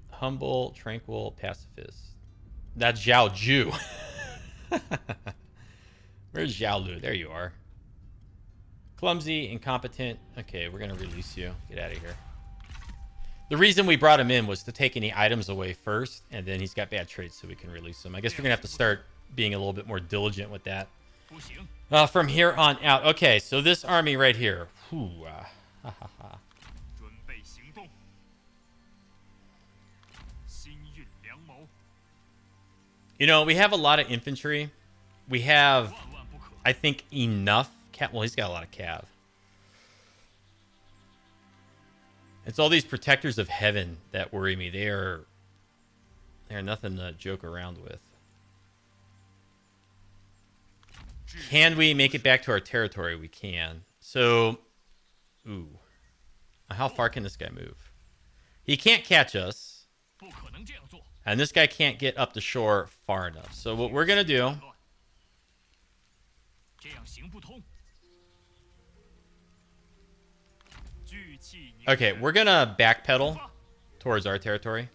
Humble, tranquil, pacifist. That's Zhao Ju. Where's Zhao Lu? There you are. Clumsy, incompetent. Okay, we're going to release you. Get out of here. The reason we brought him in was to take any items away first, and then he's got bad traits, so we can release him. I guess we're going to have to start being a little bit more diligent with that. From here on out. Okay, so this army right here. You know, we have a lot of infantry. We have, I think, enough. Well, he's got a lot of cav. It's all these protectors of heaven that worry me. They're nothing to joke around with. Can we make it back to our territory? We can. So, ooh. How far can this guy move? He can't catch us. And this guy can't get up the shore far enough. So what we're going to do... Okay, we're going to backpedal towards our territory.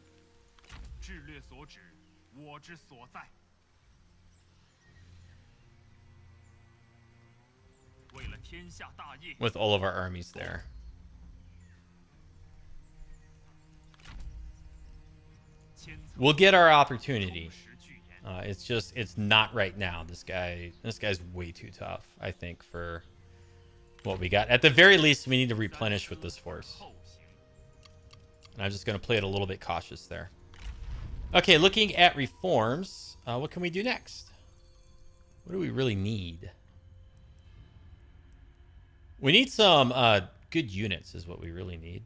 With all of our armies there. We'll get our opportunity. It's not right now. This guy's way too tough, I think, for what we got. At the very least, we need to replenish with this force. And I'm just going to play it a little bit cautious there. Okay, looking at reforms, what can we do next? What do we really need? We need some good units is what we really need.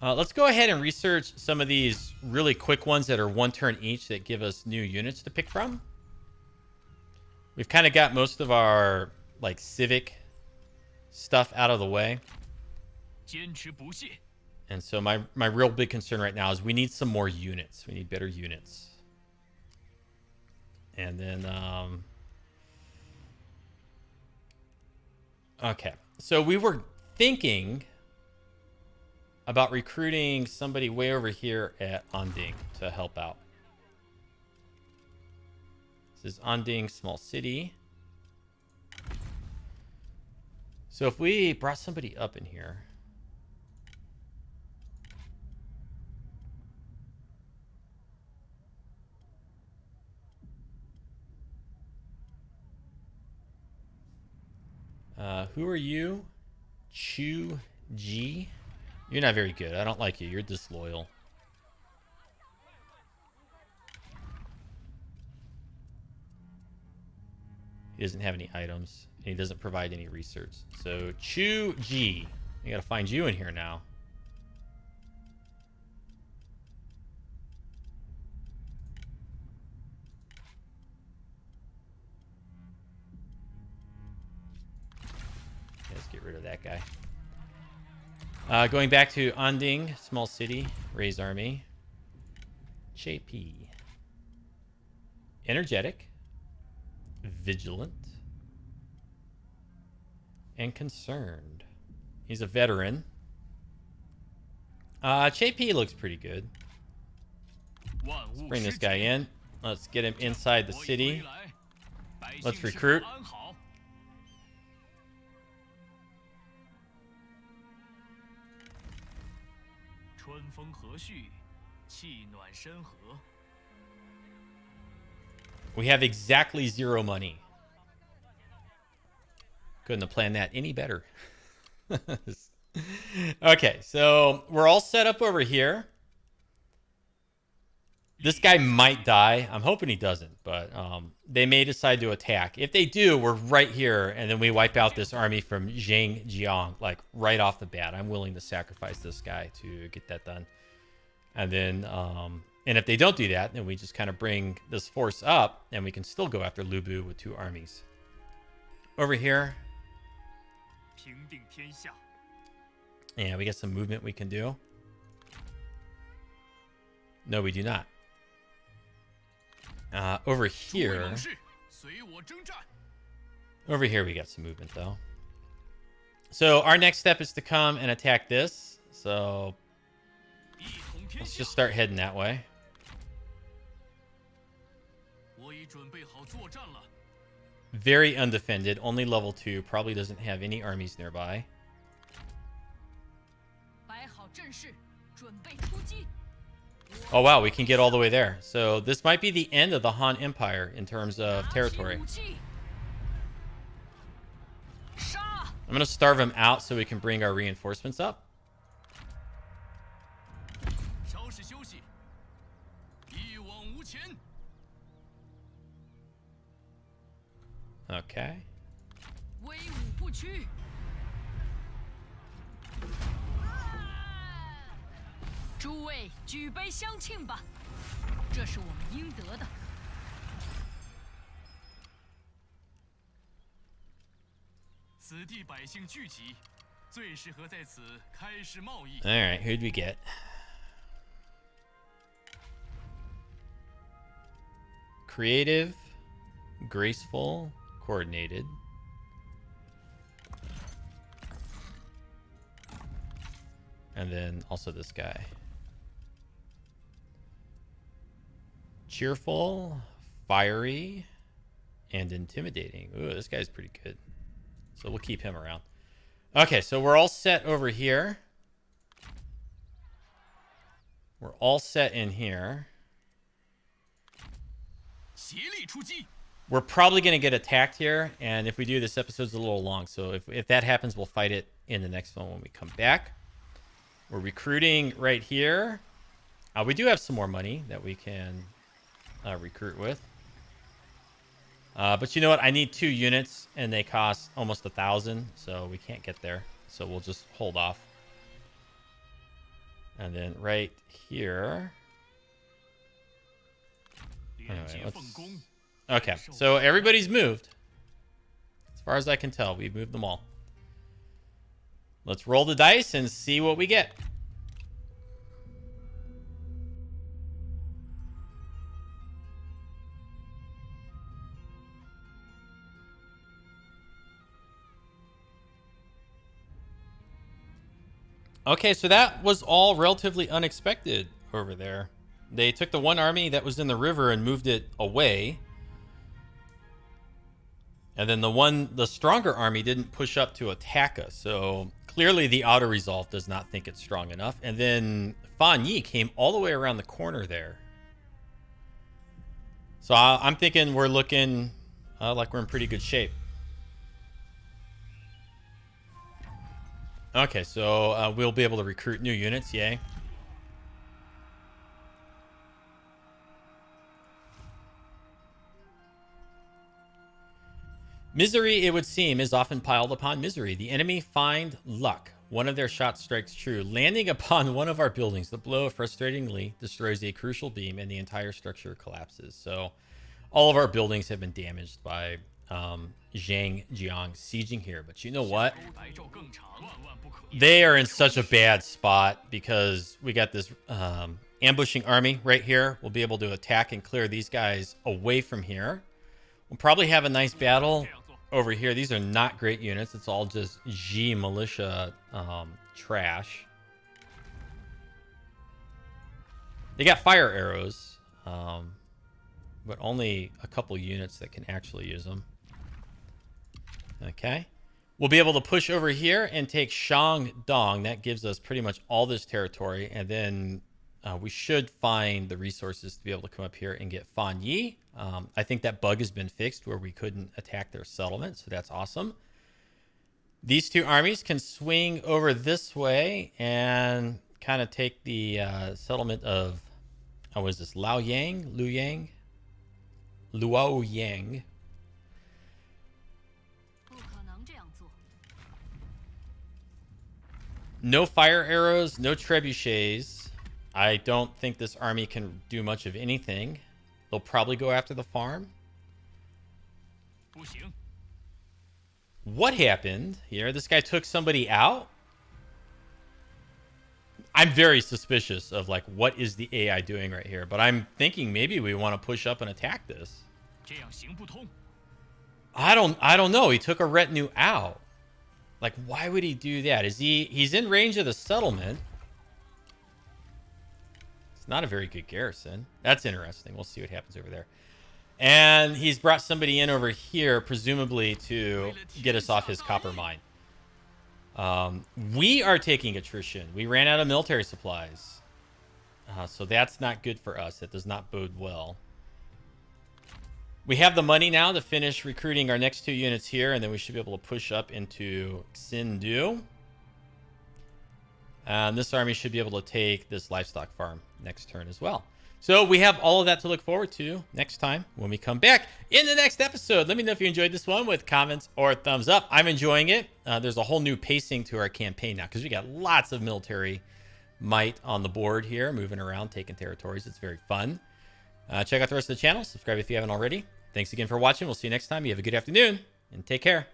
Let's go ahead and research some of these really quick ones that are one turn each that give us new units to pick from. We've kind of got most of our like civic stuff out of the way. And so my real big concern right now is we need some more units. We need better units. And then, okay. So we were thinking about recruiting somebody way over here at Anding to help out. This is Anding, small city. So if we brought somebody up in here. Who are you? Chu Ji? You're not very good. I don't like you. You're disloyal. He doesn't have any items. And he doesn't provide any research. So, Chu Ji. I gotta find you in here now. Let's get rid of that guy. Going back to Anding, small city, raise army. JP. Energetic. Vigilant. And concerned. He's a veteran. JP looks pretty good. Let's bring this guy in. Let's get him inside the city. Let's recruit. We have exactly 0 money. Couldn't have planned that any better. Okay, so we're all set up over here. This guy might die. I'm hoping he doesn't, but they may decide to attack. If they do, we're right here, and then we wipe out this army from Zheng Jiang, like right off the bat. I'm willing to sacrifice this guy to get that done. And then, and if they don't do that, then we just kind of bring this force up, and we can still go after Lubu with 2 armies. Over here. Yeah, we got some movement we can do. No, we do not. Over here. Over here we got some movement, though. So our next step is to come and attack this. So let's just start heading that way. Very undefended, only level 2, probably doesn't have any armies nearby. Oh wow, we can get all the way there. So this might be the end of the Han Empire in terms of territory. I'm going to starve him out so we can bring our reinforcements up. Okay. Alright, who'd we get? Creative, graceful, coordinated. And then also this guy. Cheerful, fiery, and intimidating. Ooh, this guy's pretty good. So we'll keep him around. Okay, so we're all set over here. We're all set in here. We're probably going to get attacked here, and if we do, this episode's a little long. So if that happens, we'll fight it in the next one when we come back. We're recruiting right here. We do have some more money that we can recruit with. But you know what? I need 2 units, and they cost almost 1,000, so we can't get there. So we'll just hold off. And then right here. Anyway, okay, so everybody's moved. As far as I can tell, we've moved them all. Let's roll the dice and see what we get. Okay, so that was all relatively unexpected over there. They took the one army that was in the river and moved it away. And then the stronger army didn't push up to attack us. So clearly the auto-resolve does not think it's strong enough. And then Fan Yi came all the way around the corner there. So I'm thinking we're looking like we're in pretty good shape. Okay, so we'll be able to recruit new units, yay. Misery, it would seem, is often piled upon misery. The enemy find luck. One of their shots strikes true. Landing upon one of our buildings, the blow frustratingly destroys a crucial beam and the entire structure collapses. So all of our buildings have been damaged by Zheng Jiang sieging here. But you know what? They are in such a bad spot because we got this ambushing army right here. We'll be able to attack and clear these guys away from here. We'll probably have a nice battle over here. These are not great units. It's all just G militia trash. They got fire arrows, but only a couple units that can actually use them. Okay. We'll be able to push over here and take Shandong. That gives us pretty much all this territory. And then we should find the resources to be able to come up here and get Fan Yi. I think that bug has been fixed where we couldn't attack their settlement. So that's awesome. These two armies can swing over this way and kind of take the settlement of, what is this, Luo Yang. No fire arrows, no trebuchets. I don't think this army can do much of anything. They'll probably go after the farm. What happened here? This guy took somebody out? I'm very suspicious of, like, what is the AI doing right here? But I'm thinking maybe we want to push up and attack this. I don't know. He took a retinue out. Like, why would he do that? He's in range of the settlement. It's not a very good garrison. That's interesting. We'll see what happens over there. And he's brought somebody in over here, presumably to get us off his copper mine. We are taking attrition. We ran out of military supplies. So that's not good for us. That does not bode well. We have the money now to finish recruiting our next two units here, and then we should be able to push up into Xindu. And this army should be able to take this livestock farm next turn as well. So we have all of that to look forward to next time when we come back in the next episode. Let me know if you enjoyed this one with comments or thumbs up. I'm enjoying it. There's a whole new pacing to our campaign now because we got lots of military might on the board here, moving around, taking territories. It's very fun. Check out the rest of the channel. Subscribe if you haven't already. Thanks again for watching. We'll see you next time. You have a good afternoon and take care.